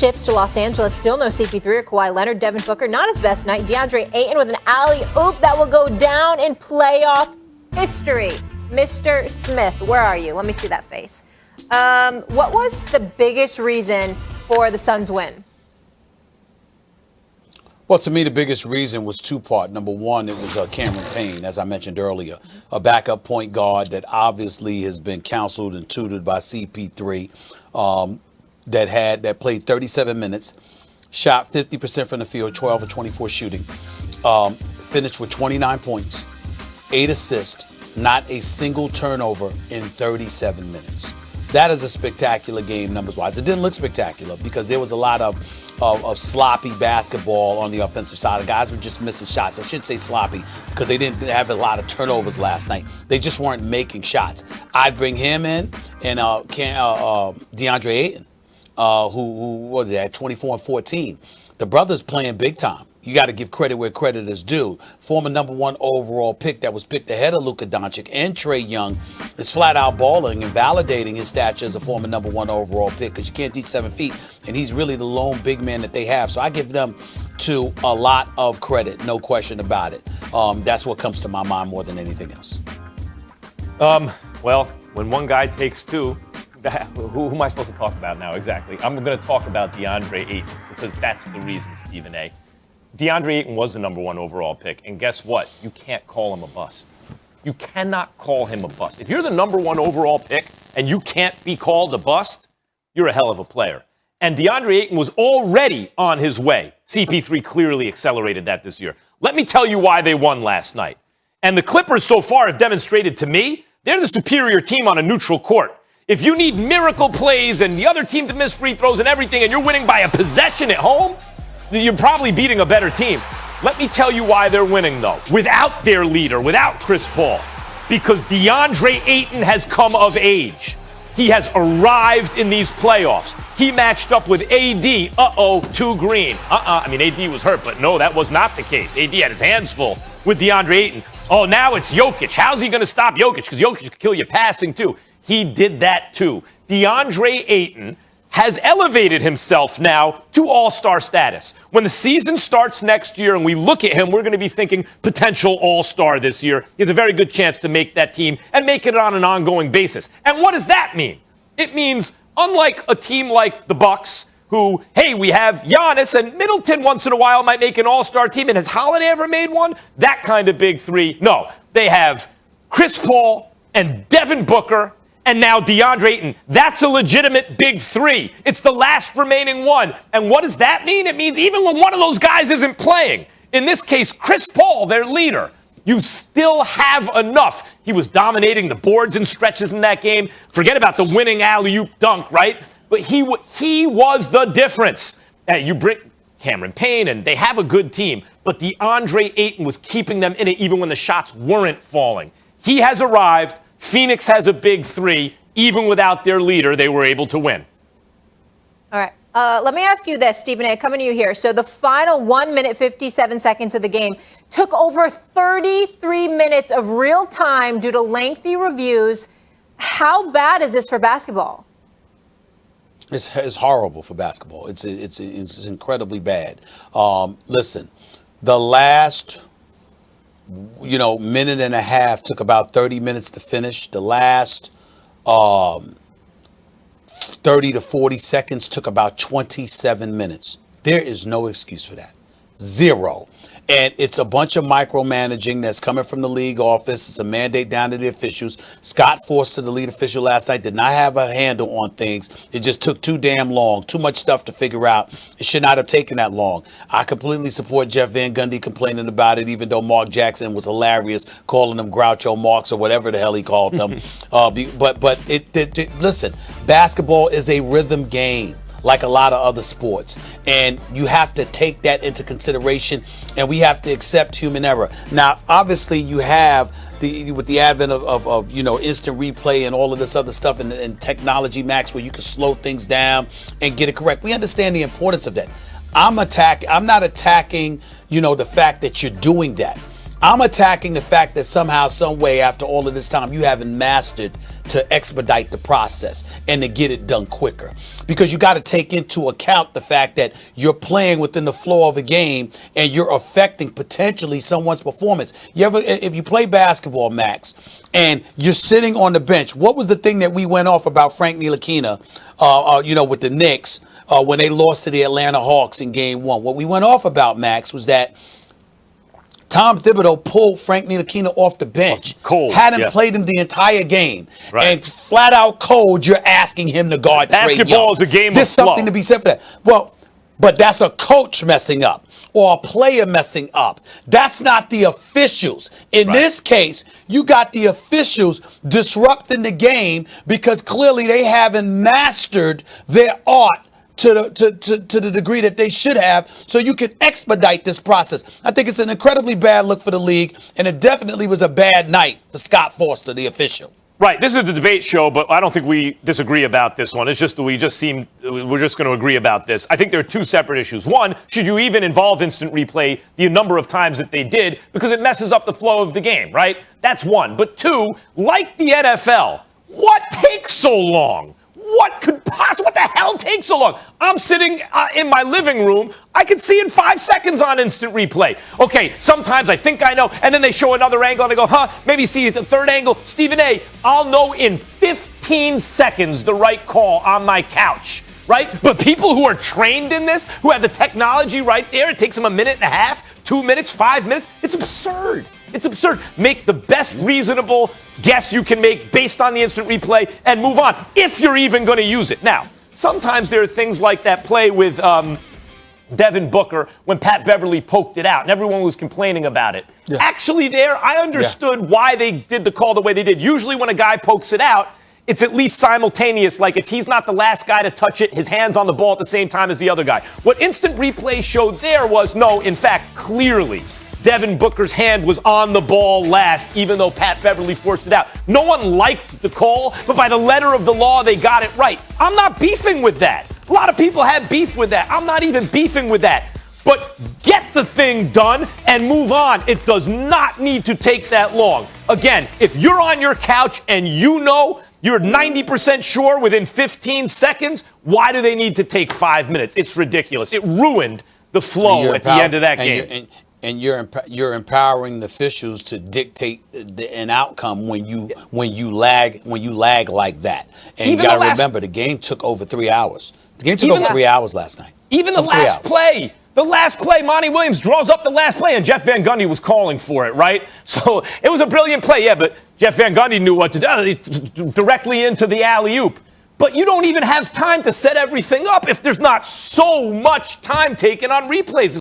shifts to Los Angeles. Still no CP3 or Kawhi Leonard. Devin Booker, not his best night. DeAndre Ayton with an alley-oop that will go down in playoff history. Mr. Smith, where are you? Let me see that face. What was the biggest reason for the Suns' win? Well, to me, the biggest reason was two-part. Number one, it was Cameron Payne, as I mentioned earlier, a backup point guard that obviously has been counseled and tutored by CP3, that played 37 minutes, shot 50% from the field, 12 or 24 shooting, finished with 29 points, 8 assists, not a single turnover in 37 minutes. That is a spectacular game numbers-wise. It didn't look spectacular because there was a lot of sloppy basketball on the offensive side. The guys were just missing shots. I shouldn't say sloppy because they didn't have a lot of turnovers last night. They just weren't making shots. I'd bring him in and DeAndre Ayton, who was it, at 24 and 14. The brother's playing big time. You got to give credit where credit is due. Former number 1 overall pick that was picked ahead of Luka Doncic and Trae Young is flat out balling and validating his stature as a former number 1 overall pick because you can't teach 7 feet, and he's really the lone big man that they have. So I give them to a lot of credit, no question about it. That's what comes to my mind more than anything else. Well, when one guy takes two, who am I supposed to talk about now exactly? I'm going to talk about DeAndre Ayton because that's the reason, Stephen A. DeAndre Ayton was the number 1 overall pick, and guess what? You can't call him a bust. You cannot call him a bust. If you're the number 1 overall pick and you can't be called a bust, you're a hell of a player. And DeAndre Ayton was already on his way. CP3 clearly accelerated that this year. Let me tell you why they won last night. And the Clippers so far have demonstrated to me they're the superior team on a neutral court. If you need miracle plays and the other team to miss free throws and everything and you're winning by a possession at home, you're probably beating a better team. Let me tell you why they're winning, though, without their leader, without Chris Paul. Because DeAndre Ayton has come of age. He has arrived in these playoffs. He matched up with AD. Too green. I mean, AD was hurt, but no, that was not the case. AD had his hands full with DeAndre Ayton. Oh, now it's Jokic. How's he going to stop Jokic? Because Jokic can kill you passing, too. He did that, too. DeAndre Ayton has elevated himself now to all-star status. When the season starts next year and we look at him, we're going to be thinking potential all-star this year. He has a very good chance to make that team and make it on an ongoing basis. And what does that mean? It means, unlike a team like the Bucks, who, hey, we have Giannis and Middleton once in a while might make an all-star team, and has Holiday ever made one? That kind of big three. No, they have Chris Paul and Devin Booker and now DeAndre Ayton. That's a legitimate big three. It's the last remaining one. And what does that mean? It means even when one of those guys isn't playing, in this case, Chris Paul, their leader, you still have enough. He was dominating the boards and stretches in that game. Forget about the winning alley-oop dunk, right? But he was the difference. You bring Cameron Payne, and they have a good team. But DeAndre Ayton was keeping them in it even when the shots weren't falling. He has arrived. Phoenix has a big three. Even without their leader, they were able to win. All right. Let me ask you this, Stephen A., coming to you here. So the final 1 minute, 57 seconds of the game took over 33 minutes of real time due to lengthy reviews. How bad is this for basketball? It's horrible for basketball. It's incredibly bad. Listen, the last minute and a half took about 30 minutes to finish. The last 30 to 40 seconds took about 27 minutes. There is no excuse for that. Zero. And it's a bunch of micromanaging that's coming from the league office. It's a mandate down to the officials. Scott Forster, the lead official last night, did not have a handle on things. It just took too damn long. Too much stuff to figure out. It should not have taken that long. I completely support Jeff Van Gundy complaining about it, even though Mark Jackson was hilarious, calling them Groucho Marx or whatever the hell he called them. Listen, basketball is a rhythm game, like a lot of other sports. And you have to take that into consideration, and we have to accept human error. Now, obviously, you have with the advent of instant replay and all of this other stuff and technology, Max, where you can slow things down and get it correct. We understand the importance of that. I'm not attacking, the fact that you're doing that. I'm attacking the fact that somehow, some way, after all of this time, you haven't mastered to expedite the process and to get it done quicker. Because you got to take into account the fact that you're playing within the flow of a game and you're affecting potentially someone's performance. If you play basketball, Max, and you're sitting on the bench, what was the thing that we went off about Frank Ntilikina, with the Knicks when they lost to the Atlanta Hawks in Game 1? What we went off about, Max, was that Tom Thibodeau pulled Frank Ntilikina off the bench. Cold, hadn't played him the entire game. Right. And flat out cold, you're asking him to guard Trae Young. Basketball is a game of There's something flow. to be said for that. Well, but that's a coach messing up or a player messing up. That's not the officials. In this case, you got the officials disrupting the game because clearly they haven't mastered their art to the degree that they should have, so you can expedite this process. I think it's an incredibly bad look for the league, and it definitely was a bad night for Scott Foster, the official. Right. This is the debate show, but I don't think we disagree about this one. It's just that we're just going to agree about this. I think there are two separate issues. One, should you even involve instant replay the number of times that they did, because it messes up the flow of the game, right? That's one. But two, like the NFL, what takes so long? What the hell takes so long? I'm sitting in my living room. I can see in 5 seconds on instant replay. Okay, sometimes I think I know, and then they show another angle, and they go, maybe see the third angle. Stephen A., I'll know in 15 seconds the right call on my couch, right? But people who are trained in this, who have the technology right there, it takes them a minute and a half, 2 minutes, 5 minutes. It's absurd. It's absurd. Make the best reasonable guess you can make based on the instant replay and move on, if you're even going to use it. Now, sometimes there are things like that play with Devin Booker when Pat Beverly poked it out and everyone was complaining about it. Yeah. Actually, I understood why they did the call the way they did. Usually when a guy pokes it out, it's at least simultaneous. Like if he's not the last guy to touch it, his hand's on the ball at the same time as the other guy. What instant replay showed there was, no, in fact, clearly, Devin Booker's hand was on the ball last, even though Pat Beverly forced it out. No one liked the call, but by the letter of the law, they got it right. I'm not beefing with that. A lot of people have beef with that. I'm not even beefing with that. But get the thing done and move on. It does not need to take that long. Again, if you're on your couch and you know you're 90% sure within 15 seconds, why do they need to take 5 minutes? It's ridiculous. It ruined the flow at the end of that game. And you're empowering the officials to dictate an outcome when you lag like that. And you got to remember, the game took over 3 hours. The game took over 3 hours last night. Even the last play, Monty Williams draws up the last play, and Jeff Van Gundy was calling for it, right? So it was a brilliant play, yeah, but Jeff Van Gundy knew what to do, directly into the alley-oop. But you don't even have time to set everything up if there's not so much time taken on replays.